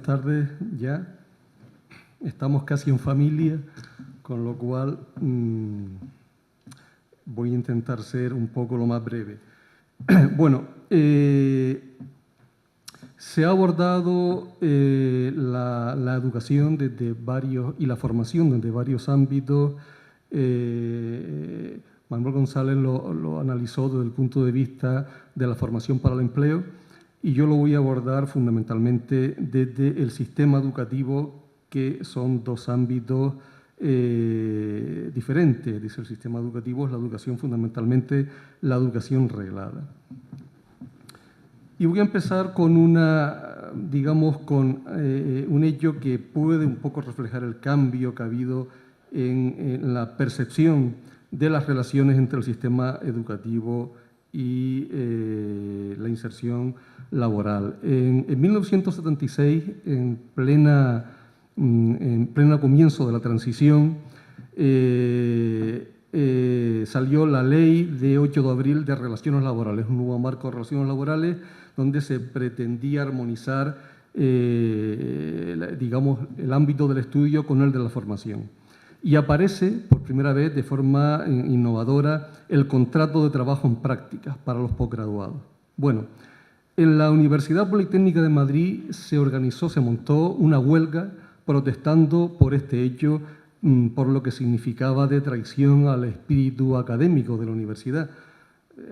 tardes ya. Estamos casi en familia, con lo cual voy a intentar ser un poco lo más breve. Bueno, se ha abordado la educación desde varios, y la formación desde varios ámbitos. Manuel González lo analizó desde el punto de vista de la formación para el empleo y yo lo voy a abordar fundamentalmente desde el sistema educativo, que son dos ámbitos diferentes. Dice, el sistema educativo es la educación, fundamentalmente la educación reglada. Y voy a empezar con un hecho que puede un poco reflejar el cambio que ha habido en la percepción de las relaciones entre el sistema educativo y la inserción laboral. En 1976, en pleno comienzo de la transición, salió la Ley de 8 de abril de Relaciones Laborales, un nuevo marco de relaciones laborales donde se pretendía armonizar, digamos, el ámbito del estudio con el de la formación. Y aparece por primera vez de forma innovadora el contrato de trabajo en prácticas para los posgraduados. Bueno, en la Universidad Politécnica de Madrid se montó una huelga protestando por este hecho, por lo que significaba de traición al espíritu académico de la universidad.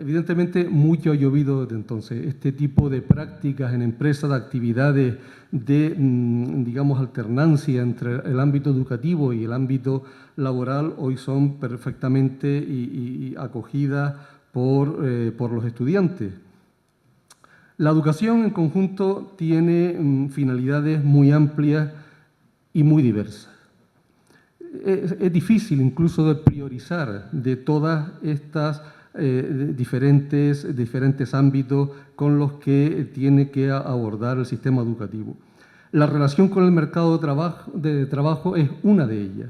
Evidentemente, mucho ha llovido desde entonces. Este tipo de prácticas en empresas, de actividades de, digamos, alternancia entre el ámbito educativo y el ámbito laboral, hoy son perfectamente acogidas por los estudiantes. La educación en conjunto tiene finalidades muy amplias y muy diversas. Es difícil incluso de priorizar de todas estas diferentes ámbitos con los que tiene que abordar el sistema educativo. La relación con el mercado de trabajo es una de ellas,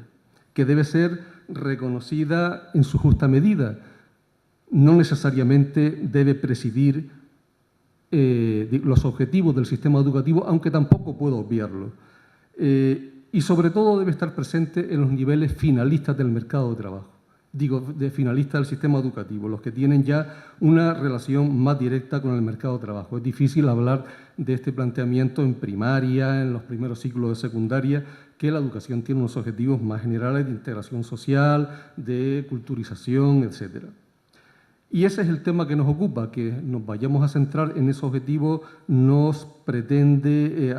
que debe ser reconocida en su justa medida. No necesariamente debe presidir los objetivos del sistema educativo, aunque tampoco puedo obviarlo. Y sobre todo debe estar presente en los niveles finalistas del mercado de trabajo. Digo, de finalistas del sistema educativo, los que tienen ya una relación más directa con el mercado de trabajo. Es difícil hablar de este planteamiento en primaria, en los primeros ciclos de secundaria, que la educación tiene unos objetivos más generales de integración social, de culturización, etc. Y ese es el tema que nos ocupa, que nos vayamos a centrar en ese objetivo nos pretende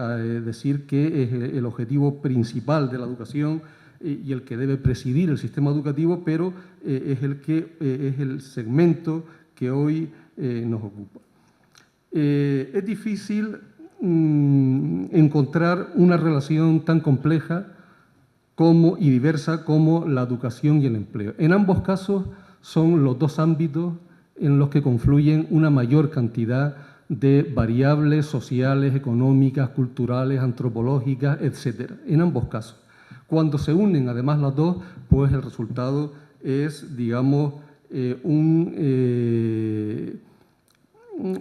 decir que es el objetivo principal de la educación y el que debe presidir el sistema educativo, pero es el segmento que hoy nos ocupa. Es difícil encontrar una relación tan compleja y diversa como la educación y el empleo. En ambos casos son los dos ámbitos en los que confluyen una mayor cantidad de variables sociales, económicas, culturales, antropológicas, etc. En ambos casos. Cuando se unen además las dos, pues el resultado es, digamos,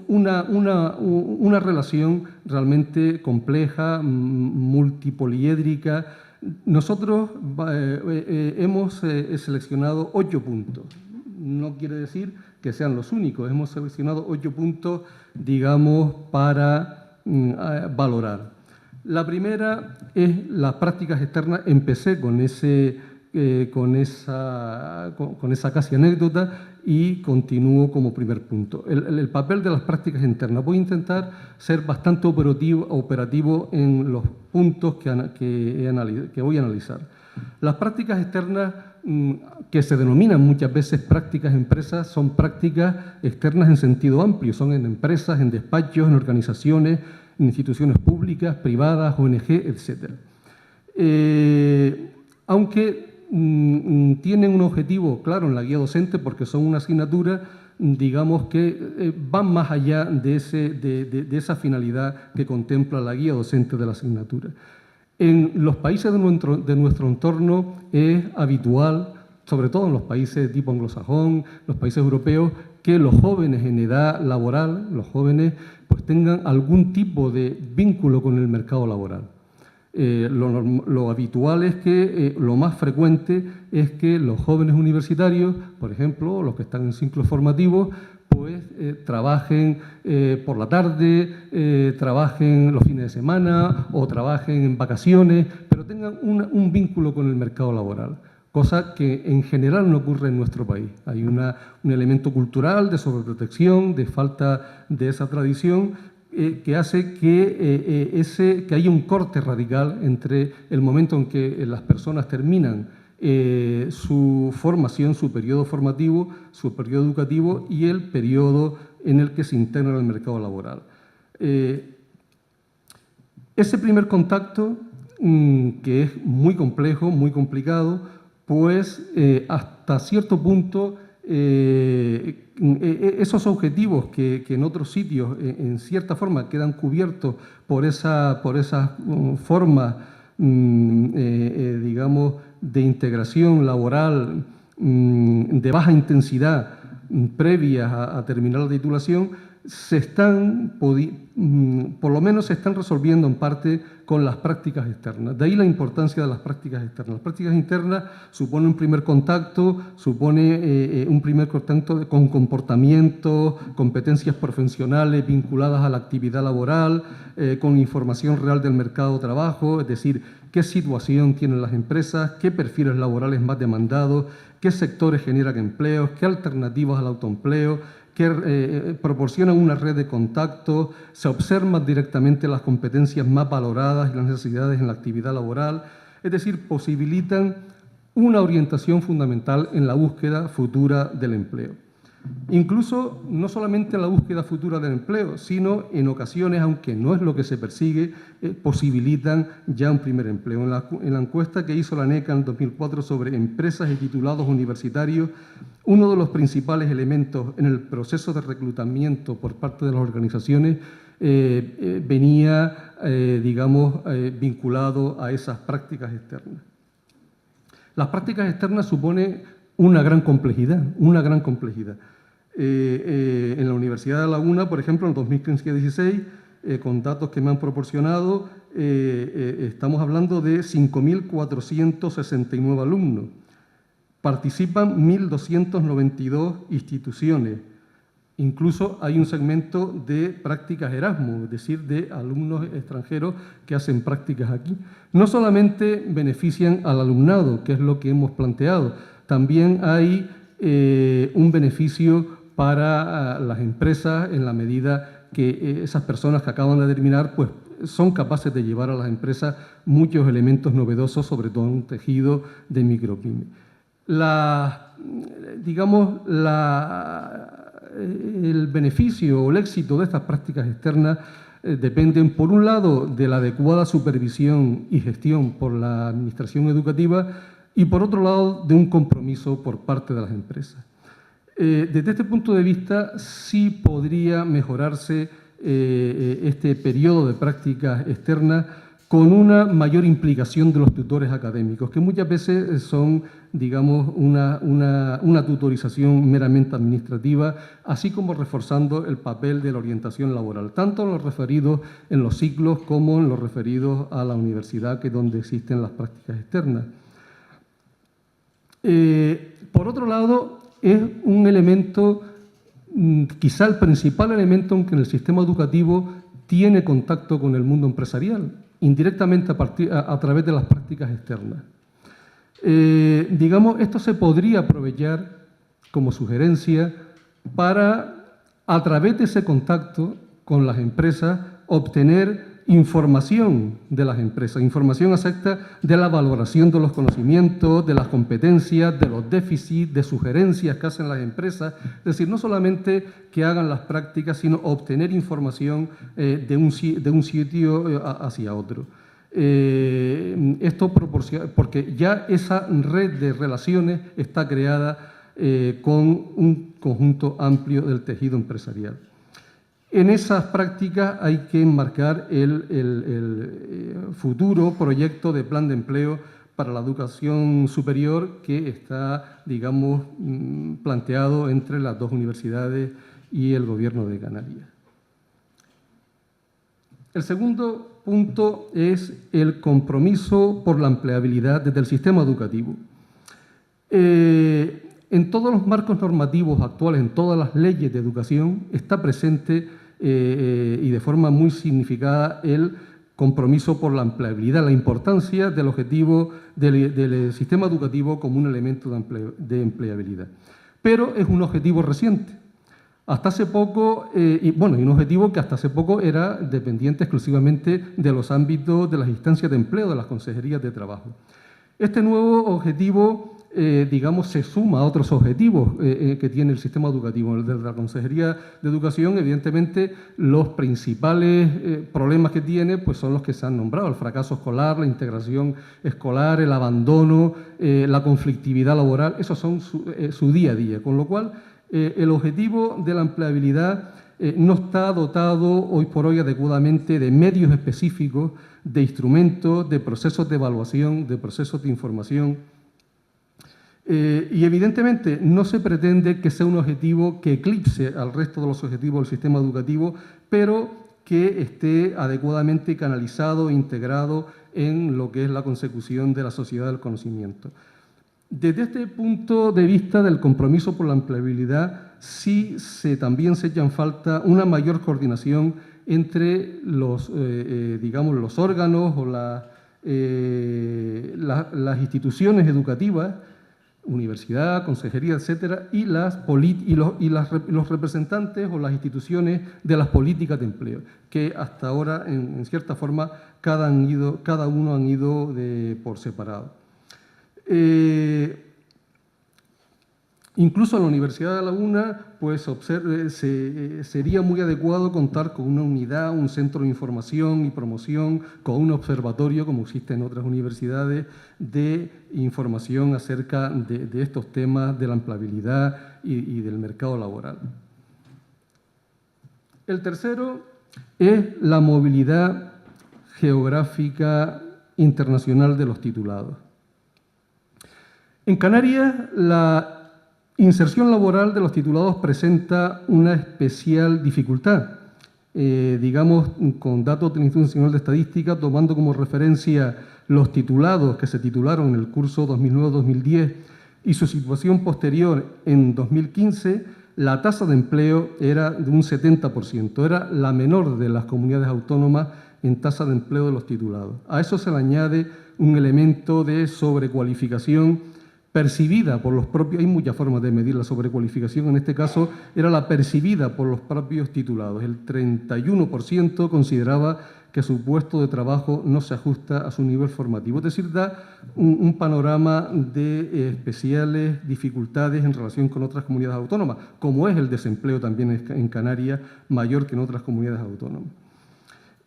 una relación realmente compleja, multipoliédrica. Nosotros hemos seleccionado 8 puntos. No quiere decir que sean los únicos. Hemos seleccionado 8 puntos, digamos, para valorar. La primera es las prácticas externas. Empecé con esa casi anécdota y continúo como primer punto. El papel de las prácticas internas. Voy a intentar ser bastante operativo en los puntos que voy a analizar. Las prácticas externas, que se denominan muchas veces prácticas empresas, son prácticas externas en sentido amplio. Son en empresas, en despachos, en organizaciones, en instituciones públicas, privadas, ONG, etc. Aunque tienen un objetivo claro en la guía docente, porque son una asignatura, digamos, que van más allá de esa finalidad que contempla la guía docente de la asignatura. En los países de nuestro entorno es habitual, sobre todo en los países tipo anglosajón, los países europeos, que los jóvenes en edad laboral, los jóvenes, pues tengan algún tipo de vínculo con el mercado laboral. Lo habitual es que, lo más frecuente es que los jóvenes universitarios, por ejemplo, los que están en ciclos formativos, pues trabajen por la tarde, trabajen los fines de semana o trabajen en vacaciones, pero tengan un vínculo con el mercado laboral, cosa que en general no ocurre en nuestro país. Hay un elemento cultural de sobreprotección, de falta de esa tradición, que hace que haya un corte radical entre el momento en que las personas terminan su formación, su periodo formativo, su periodo educativo y el periodo en el que se integra en el mercado laboral. Ese primer contacto, que es muy complejo, muy complicado, pues hasta cierto punto esos objetivos que en otros sitios en cierta forma quedan cubiertos por esa forma, digamos, de integración laboral de baja intensidad previas a terminar la titulación, por lo menos se están resolviendo en parte con las prácticas externas. De ahí la importancia de las prácticas externas. Las prácticas internas suponen un primer contacto, con comportamientos, competencias profesionales vinculadas a la actividad laboral, con información real del mercado de trabajo, es decir, qué situación tienen las empresas, qué perfiles laborales más demandados, qué sectores generan empleos, qué alternativas al autoempleo, que proporcionan una red de contactos, se observan directamente las competencias más valoradas y las necesidades en la actividad laboral, es decir, posibilitan una orientación fundamental en la búsqueda futura del empleo. Incluso no solamente en la búsqueda futura del empleo, sino en ocasiones, aunque no es lo que se persigue, posibilitan ya un primer empleo. En la encuesta que hizo la ANECA en 2004 sobre empresas y titulados universitarios, uno de los principales elementos en el proceso de reclutamiento por parte de las organizaciones venía, digamos, vinculado a esas prácticas externas. Las prácticas externas suponen una gran complejidad, en la Universidad de La Laguna, por ejemplo, en 2015-16, con datos que me han proporcionado, estamos hablando de 5.469 alumnos. Participan 1.292 instituciones. Incluso hay un segmento de prácticas Erasmus, es decir, de alumnos extranjeros que hacen prácticas aquí. No solamente benefician al alumnado, que es lo que hemos planteado, también hay un beneficio para las empresas en la medida que esas personas que acaban de terminar pues, son capaces de llevar a las empresas muchos elementos novedosos, sobre todo en un tejido de micropyme. El beneficio o el éxito de estas prácticas externas dependen, por un lado, de la adecuada supervisión y gestión por la administración educativa y, por otro lado, de un compromiso por parte de las empresas. Desde este punto de vista, sí podría mejorarse este periodo de prácticas externas con una mayor implicación de los tutores académicos, que muchas veces son, digamos, una tutorización meramente administrativa, así como reforzando el papel de la orientación laboral, tanto en los referidos en los ciclos como en los referidos a la universidad, que es donde existen las prácticas externas. Por otro lado, es un elemento, quizá el principal elemento en que en el sistema educativo tiene contacto con el mundo empresarial, indirectamente a través de las prácticas externas. Digamos, esto se podría aprovechar como sugerencia para, a través de ese contacto con las empresas, obtener información de las empresas, información acerca de la valoración de los conocimientos, de las competencias, de los déficits, de sugerencias que hacen las empresas. Es decir, no solamente que hagan las prácticas, sino obtener información de un sitio hacia otro. Esto proporciona, porque ya esa red de relaciones está creada con un conjunto amplio del tejido empresarial. En esas prácticas hay que enmarcar el futuro proyecto de plan de empleo para la educación superior que está, digamos, planteado entre las dos universidades y el Gobierno de Canarias. El segundo punto es el compromiso por la empleabilidad desde el sistema educativo. En todos los marcos normativos actuales, en todas las leyes de educación, está presente y de forma muy significada el compromiso por la empleabilidad, la importancia del objetivo del sistema educativo como un elemento de empleabilidad. Pero es un objetivo reciente. Hasta hace poco, y un objetivo que hasta hace poco era dependiente exclusivamente de los ámbitos de las instancias de empleo, de las consejerías de trabajo. Este nuevo objetivo, digamos, se suma a otros objetivos que tiene el sistema educativo. Desde la Consejería de Educación, evidentemente, los principales problemas que tiene pues, son los que se han nombrado: el fracaso escolar, la integración escolar, el abandono, la conflictividad laboral. Esos son su día a día, con lo cual el objetivo de la empleabilidad no está dotado hoy por hoy adecuadamente de medios específicos, de instrumentos, de procesos de evaluación, de procesos de información. Y evidentemente no se pretende que sea un objetivo que eclipse al resto de los objetivos del sistema educativo, pero que esté adecuadamente canalizado e integrado en lo que es la consecución de la sociedad del conocimiento. Desde este punto de vista del compromiso por la empleabilidad, sí también se echa en falta una mayor coordinación entre los, digamos, los órganos o las instituciones educativas, universidad, consejería, etcétera, y los representantes o las instituciones de las políticas de empleo, que hasta ahora, en cierta forma, cada uno han ido por separado. Incluso en la Universidad de La Laguna, pues sería muy adecuado contar con una unidad, un centro de información y promoción, con un observatorio, como existe en otras universidades, de información acerca de estos temas de la empleabilidad y del mercado laboral. El tercero es la movilidad geográfica internacional de los titulados. En Canarias, la inserción laboral de los titulados presenta una especial dificultad. Digamos, con datos del Instituto Nacional de Estadística, tomando como referencia los titulados que se titularon en el curso 2009-2010 y su situación posterior en 2015, la tasa de empleo era de un 70%, era la menor de las comunidades autónomas en tasa de empleo de los titulados. A eso se le añade un elemento de sobrecualificación percibida por los propios, hay muchas formas de medir la sobrecualificación, en este caso era la percibida por los propios titulados. El 31% consideraba que su puesto de trabajo no se ajusta a su nivel formativo, es decir, da un panorama de especiales dificultades en relación con otras comunidades autónomas, como es el desempleo también en Canarias, mayor que en otras comunidades autónomas.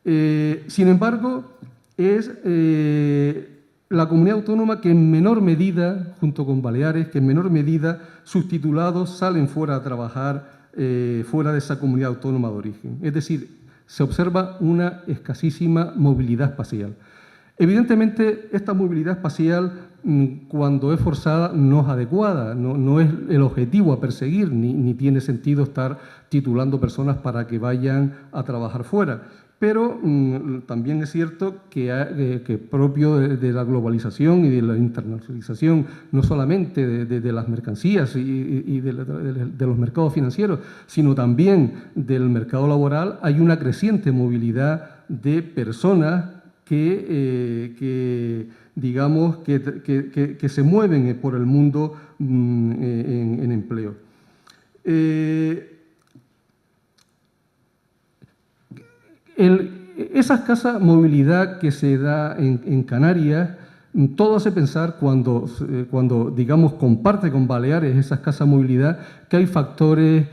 Sin embargo, es la comunidad autónoma que en menor medida, junto con Baleares, que en menor medida sus titulados salen fuera a trabajar fuera de esa comunidad autónoma de origen. Es decir, se observa una escasísima movilidad espacial. Evidentemente, esta movilidad espacial, cuando es forzada, no es adecuada, no es el objetivo a perseguir, ni tiene sentido estar titulando personas para que vayan a trabajar fuera. Pero también es cierto que propio de la globalización y de la internacionalización, no solamente de las mercancías y de los mercados financieros, sino también del mercado laboral, hay una creciente movilidad de personas que se mueven por el mundo en empleo. Esa escasa movilidad que se da en Canarias, todo hace pensar cuando digamos, comparte con Baleares esa escasa movilidad, que hay factores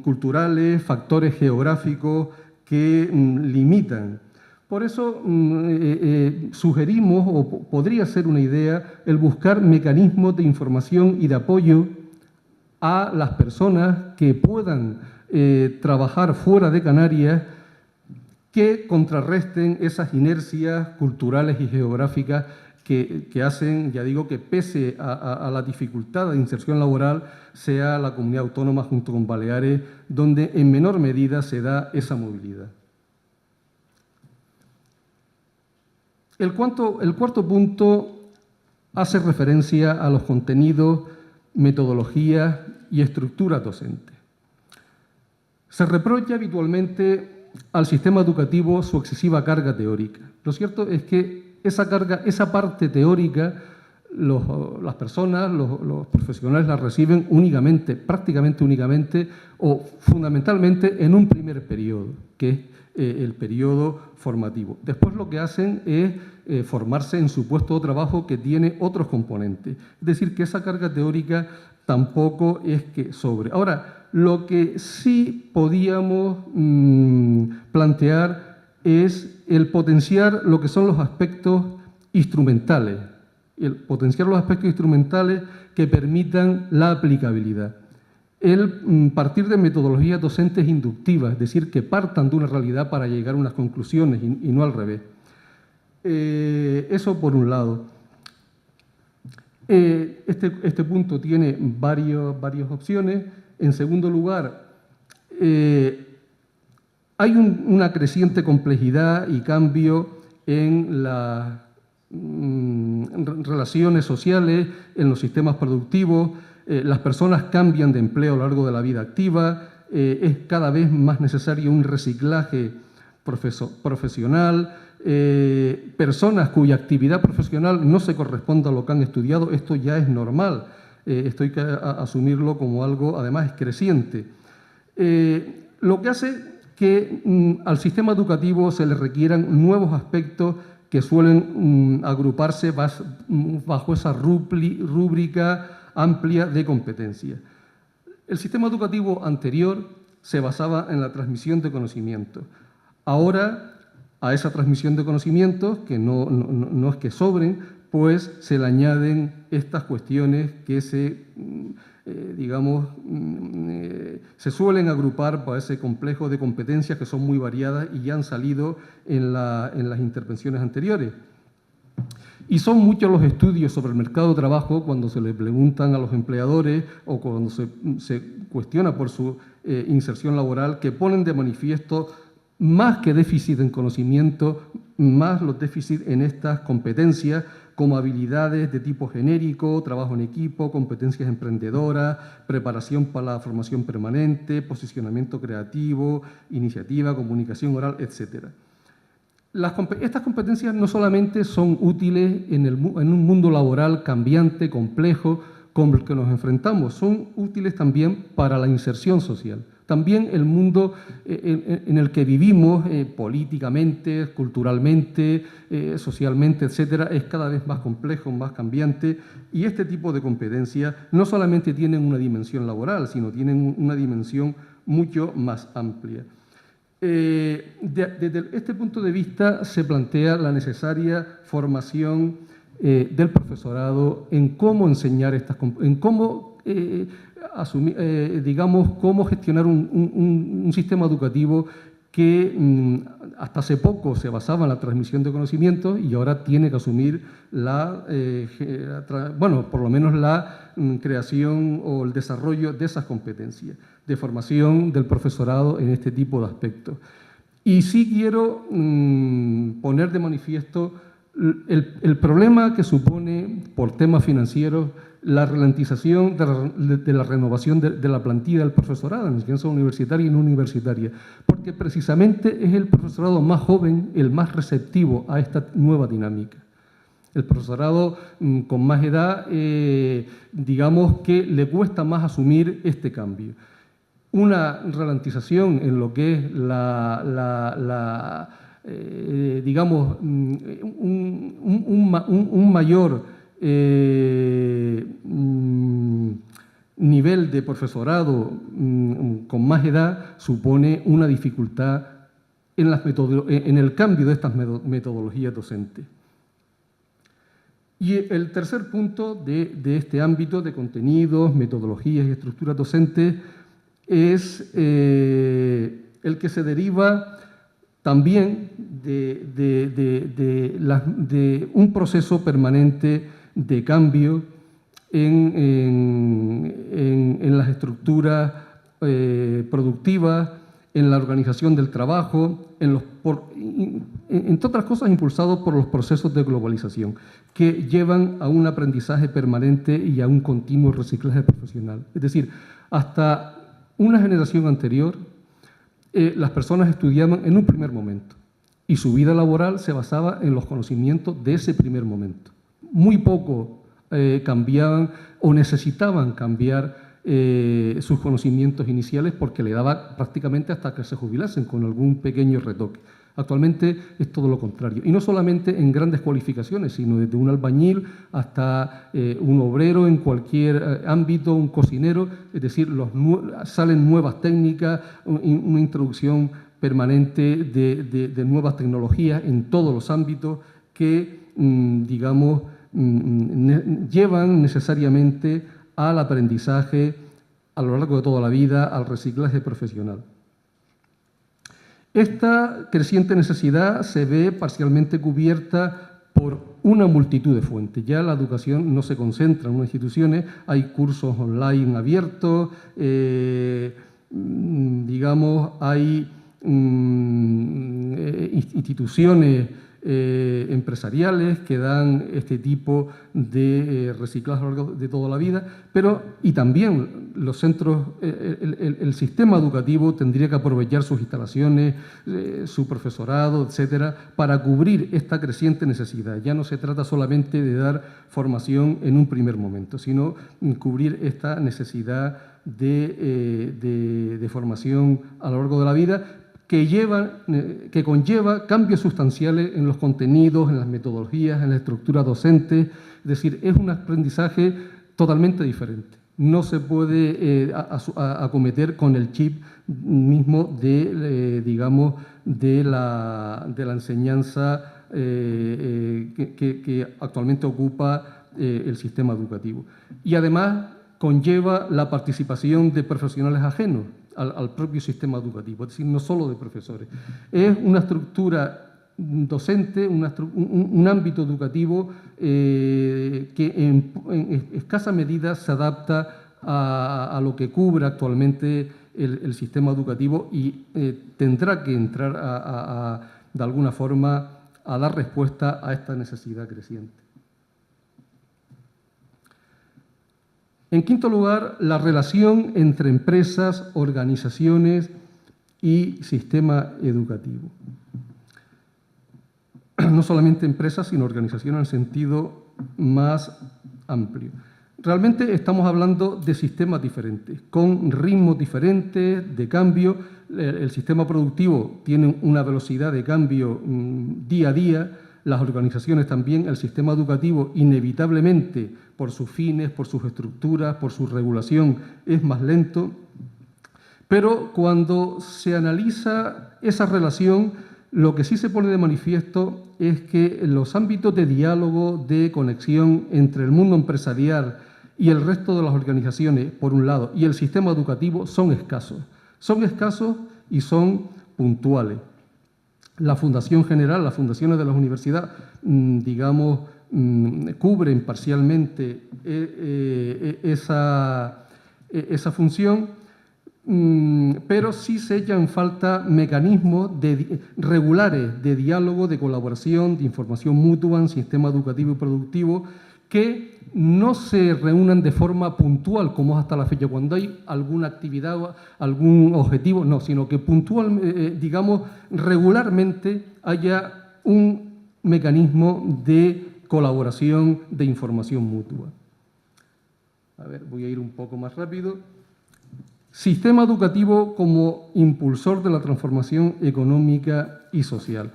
culturales, factores geográficos que limitan. Por eso sugerimos, o podría ser una idea, el buscar mecanismos de información y de apoyo a las personas que puedan trabajar fuera de Canarias, que contrarresten esas inercias culturales y geográficas que hacen, ya digo, que pese a la dificultad de inserción laboral, sea la comunidad autónoma junto con Baleares donde en menor medida se da esa movilidad. El cuarto punto hace referencia a los contenidos, metodologías y estructuras docentes. Se reprocha habitualmente al sistema educativo su excesiva carga teórica. Lo cierto es que esa parte teórica, las personas, los profesionales la reciben únicamente, prácticamente únicamente o fundamentalmente en un primer periodo, que es el periodo formativo. Después lo que hacen es formarse en su puesto de trabajo, que tiene otros componentes. Es decir, que esa carga teórica tampoco es que sobre. Ahora, lo que sí podíamos plantear es el potenciar lo que son los aspectos instrumentales, el potenciar los aspectos instrumentales que permitan la aplicabilidad. El partir de metodologías docentes inductivas, es decir, que partan de una realidad para llegar a unas conclusiones y no al revés. Eso por un lado. Este punto tiene varias opciones. En segundo lugar, hay una creciente complejidad y cambio en las relaciones sociales, en los sistemas productivos. Las personas cambian de empleo a lo largo de la vida activa. Es cada vez más necesario un reciclaje profesional. Personas cuya actividad profesional no se corresponde a lo que han estudiado, esto ya es normal. Esto hay que asumirlo como algo, además, creciente. Lo que hace que al sistema educativo se le requieran nuevos aspectos que suelen agruparse bajo esa rúbrica amplia de competencias. El sistema educativo anterior se basaba en la transmisión de conocimiento. Ahora, a esa transmisión de conocimientos, que no es que sobren, pues se le añaden estas cuestiones que se suelen agrupar para ese complejo de competencias que son muy variadas y ya han salido en las intervenciones anteriores. Y son muchos los estudios sobre el mercado de trabajo cuando se le preguntan a los empleadores o cuando se cuestiona por su inserción laboral, que ponen de manifiesto más que déficit en conocimiento, más los déficits en estas competencias, como habilidades de tipo genérico, trabajo en equipo, competencias emprendedoras, preparación para la formación permanente, posicionamiento creativo, iniciativa, comunicación oral, etc. Estas competencias no solamente son útiles en un mundo laboral cambiante, complejo, con el que nos enfrentamos, son útiles también para la inserción social. También el mundo en el que vivimos políticamente, culturalmente, socialmente, etcétera, es cada vez más complejo, más cambiante, y este tipo de competencias no solamente tienen una dimensión laboral, sino tienen una dimensión mucho más amplia. Desde este punto de vista se plantea la necesaria formación del profesorado en cómo enseñar en cómo cómo gestionar un sistema educativo que hasta hace poco se basaba en la transmisión de conocimientos y ahora tiene que asumir por lo menos la creación o el desarrollo de esas competencias de formación del profesorado en este tipo de aspectos. Y sí quiero poner de manifiesto el problema que supone, por temas financieros, la ralentización de la renovación de la plantilla del profesorado en enseñanza universitaria y no universitaria, porque precisamente es el profesorado más joven el más receptivo a esta nueva dinámica. El profesorado con más edad, digamos que le cuesta más asumir este cambio. Una ralentización en lo que es un mayor nivel de profesorado con más edad supone una dificultad en el cambio de estas metodologías docentes. Y el tercer punto de este ámbito de contenidos, metodologías y estructuras docentes es el que se deriva también de un proceso permanente de cambio en las estructuras productivas, en la organización del trabajo, entre otras cosas impulsado por los procesos de globalización, que llevan a un aprendizaje permanente y a un continuo reciclaje profesional. Es decir, hasta una generación anterior, las personas estudiaban en un primer momento y su vida laboral se basaba en los conocimientos de ese primer momento. Muy poco cambiaban o necesitaban cambiar sus conocimientos iniciales porque le daba prácticamente hasta que se jubilasen con algún pequeño retoque. Actualmente es todo lo contrario, y no solamente en grandes cualificaciones, sino desde un albañil hasta un obrero en cualquier ámbito, un cocinero, es decir, salen nuevas técnicas, una introducción permanente de nuevas tecnologías en todos los ámbitos que, digamos, llevan necesariamente al aprendizaje a lo largo de toda la vida, al reciclaje profesional. Esta creciente necesidad se ve parcialmente cubierta por una multitud de fuentes. Ya la educación no se concentra en unas instituciones, hay cursos online abiertos, digamos, hay instituciones empresariales que dan este tipo de reciclaje a lo largo de toda la vida, y también los centros, el sistema educativo tendría que aprovechar sus instalaciones, su profesorado, etcétera, para cubrir esta creciente necesidad. Ya no se trata solamente de dar formación en un primer momento, sino cubrir esta necesidad de formación a lo largo de la vida, que conlleva cambios sustanciales en los contenidos, en las metodologías, en la estructura docente. Es decir, es un aprendizaje totalmente diferente. No se puede acometer con el chip mismo digamos, de la enseñanza que actualmente ocupa el sistema educativo. Y además conlleva la participación de profesionales ajenos al propio sistema educativo, es decir, no solo de profesores. Es una estructura docente, un ámbito educativo que en escasa medida se adapta a lo que cubre actualmente el sistema educativo y tendrá que entrar de alguna forma a dar respuesta a esta necesidad creciente. En quinto lugar, la relación entre empresas, organizaciones y sistema educativo. No solamente empresas, sino organizaciones en el sentido más amplio. Realmente estamos hablando de sistemas diferentes, con ritmos diferentes de cambio. El sistema productivo tiene una velocidad de cambio día a día, las organizaciones también, el sistema educativo inevitablemente por sus fines, por sus estructuras, por su regulación es más lento, pero cuando se analiza esa relación, lo que sí se pone de manifiesto es que los ámbitos de diálogo, de conexión entre el mundo empresarial y el resto de las organizaciones, por un lado, y el sistema educativo son escasos y son puntuales. La Fundación General, las fundaciones de las universidades, digamos, cubren parcialmente esa función, pero sí se echan en falta mecanismos regulares de diálogo, de colaboración, de información mutua en sistema educativo y productivo que no se reúnan de forma puntual, como es hasta la fecha, cuando hay alguna actividad o algún objetivo, no, sino que digamos, regularmente haya un mecanismo de colaboración, de información mutua. A ver, voy a ir un poco más rápido. Sistema educativo como impulsor de la transformación económica y social.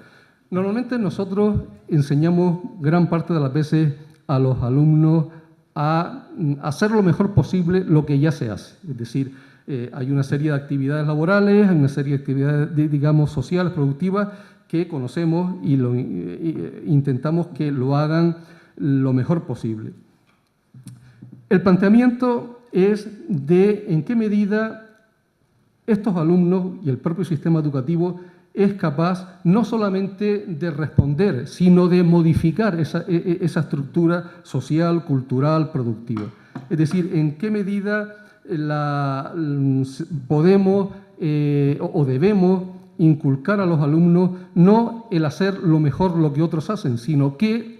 Normalmente nosotros enseñamos gran parte de las veces a los alumnos a hacer lo mejor posible lo que ya se hace. Es decir, hay una serie de actividades laborales, hay una serie de actividades, digamos, sociales, productivas, que conocemos y intentamos que lo hagan lo mejor posible. El planteamiento es de en qué medida estos alumnos y el propio sistema educativo es capaz no solamente de responder, sino de modificar esa estructura social, cultural, productiva. Es decir, en qué medida podemos o debemos inculcar a los alumnos no el hacer lo mejor lo que otros hacen, sino que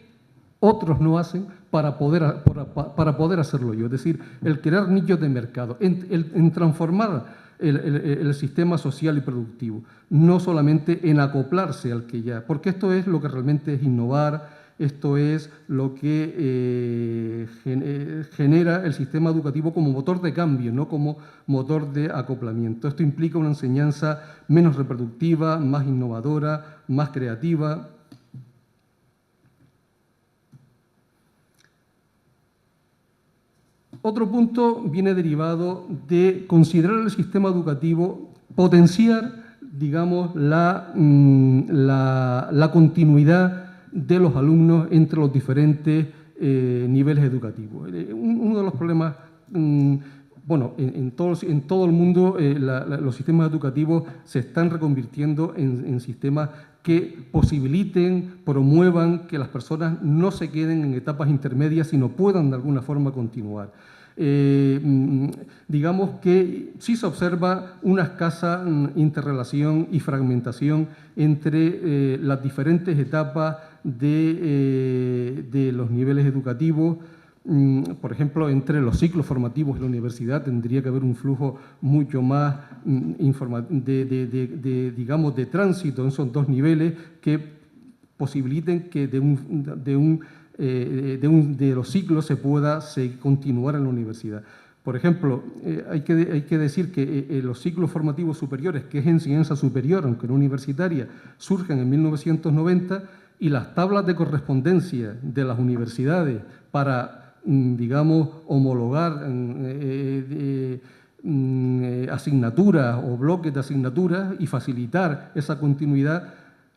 otros no hacen para poder hacerlo yo. Es decir, el crear nichos de mercado, en transformar el sistema social y productivo, no solamente en acoplarse al que ya, porque esto es lo que realmente es innovar, esto es lo que genera el sistema educativo como motor de cambio, no como motor de acoplamiento. Esto implica una enseñanza menos reproductiva, más innovadora, más creativa. Otro punto viene derivado de considerar el sistema educativo, potenciar, digamos, la continuidad de los alumnos entre los diferentes niveles educativos. Uno de los problemas, bueno, en todo el mundo los sistemas educativos se están reconvirtiendo en sistemas que posibiliten, promuevan que las personas no se queden en etapas intermedias, sino puedan de alguna forma continuar. Digamos que sí se observa una escasa interrelación y fragmentación entre las diferentes etapas de los niveles educativos. Por ejemplo, entre los ciclos formativos de la universidad tendría que haber un flujo mucho más digamos, de tránsito en esos dos niveles que posibiliten que de los ciclos se pueda continuar en la universidad. Por ejemplo, hay que decir que los ciclos formativos superiores, que es enseñanza superior, aunque no universitaria, surgen en 1990 y las tablas de correspondencia de las universidades para, digamos, homologar asignaturas o bloques de asignaturas y facilitar esa continuidad.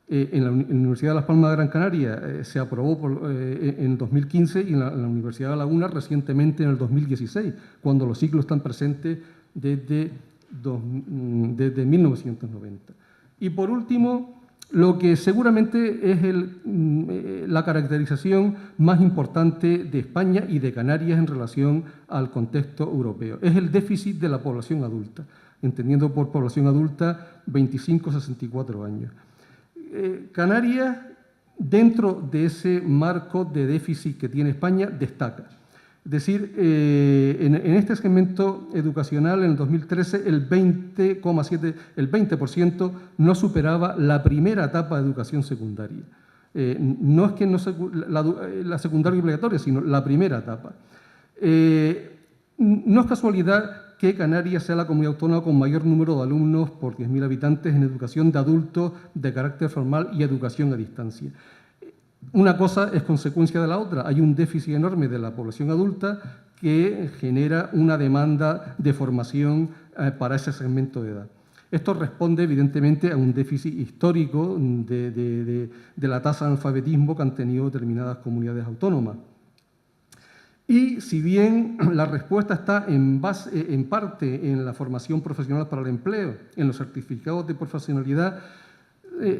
En la Universidad de Las Palmas de Gran Canaria se aprobó en 2015 y en la Universidad de La Laguna recientemente en el 2016, cuando los ciclos están presentes desde 1990. Y por último, lo que seguramente es la caracterización más importante de España y de Canarias en relación al contexto europeo, es el déficit de la población adulta, entendiendo por población adulta 25-64 años. Canarias, dentro de ese marco de déficit que tiene España, destaca. Es decir, en este segmento educacional, en el 2013, el 20% no superaba la primera etapa de educación secundaria. No es que la secundaria obligatoria, sino la primera etapa. No es casualidad que Canarias sea la comunidad autónoma con mayor número de alumnos por 10.000 habitantes en educación de adultos de carácter formal y educación a distancia. Una cosa es consecuencia de la otra. Hay un déficit enorme de la población adulta que genera una demanda de formación para ese segmento de edad. Esto responde, evidentemente, a un déficit histórico de la tasa de analfabetismo que han tenido determinadas comunidades autónomas. Y si bien la respuesta está en parte en la formación profesional para el empleo, en los certificados de profesionalidad,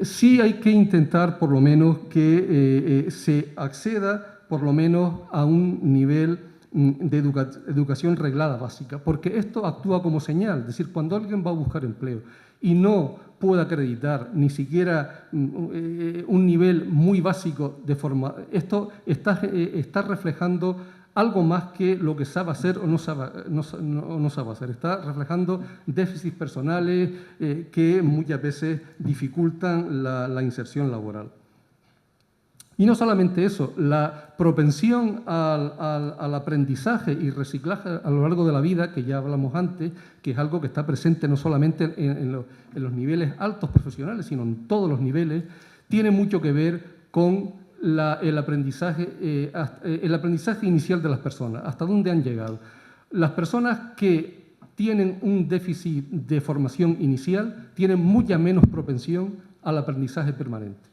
sí hay que intentar por lo menos que se acceda por lo menos a un nivel de educación reglada básica, porque esto actúa como señal. Es decir, cuando alguien va a buscar empleo y no puede acreditar ni siquiera un nivel muy básico de formación, esto está reflejando algo más que lo que sabe hacer o no sabe hacer. Está reflejando déficits personales que muchas veces dificultan la inserción laboral. Y no solamente eso, la propensión al aprendizaje y reciclaje a lo largo de la vida, que ya hablamos antes, que es algo que está presente no solamente en los niveles altos profesionales, sino en todos los niveles, tiene mucho que ver con el aprendizaje inicial de las personas, hasta dónde han llegado. Las personas que tienen un déficit de formación inicial tienen mucha menos propensión al aprendizaje permanente.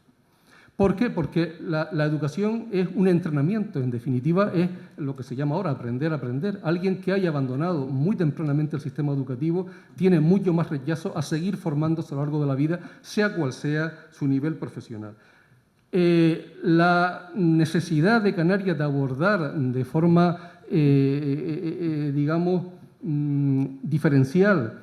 ¿Por qué? Porque la educación es un entrenamiento, en definitiva es lo que se llama ahora aprender a aprender. Alguien que haya abandonado muy tempranamente el sistema educativo tiene mucho más rechazo a seguir formándose a lo largo de la vida, sea cual sea su nivel profesional. La necesidad de Canarias de abordar de forma, digamos, diferencial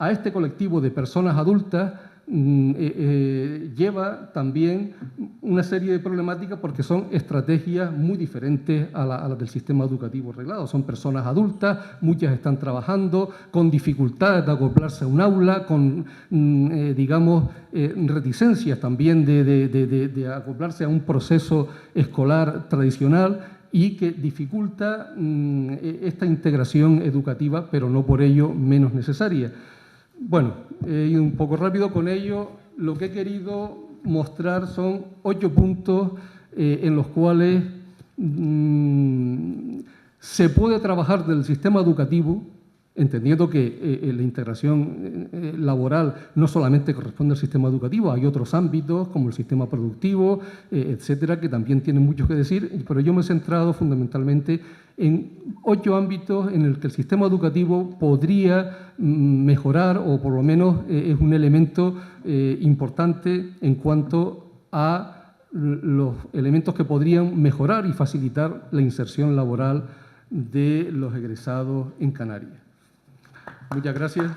a este colectivo de personas adultas lleva también una serie de problemáticas porque son estrategias muy diferentes a las del sistema educativo reglado. Son personas adultas, muchas están trabajando, con dificultades de acoplarse a un aula, con, digamos, reticencias también de acoplarse a un proceso escolar tradicional y que dificulta esta integración educativa, pero no por ello menos necesaria. Bueno, he ido un poco rápido con ello. Lo que he querido mostrar son 8 puntos en los cuales se puede trabajar del sistema educativo, entendiendo que la integración laboral no solamente corresponde al sistema educativo, hay otros ámbitos como el sistema productivo, etcétera, que también tienen mucho que decir, pero yo me he centrado fundamentalmente en 8 ámbitos en el que el sistema educativo podría mejorar o por lo menos es un elemento importante en cuanto a los elementos que podrían mejorar y facilitar la inserción laboral de los egresados en Canarias. Muchas gracias.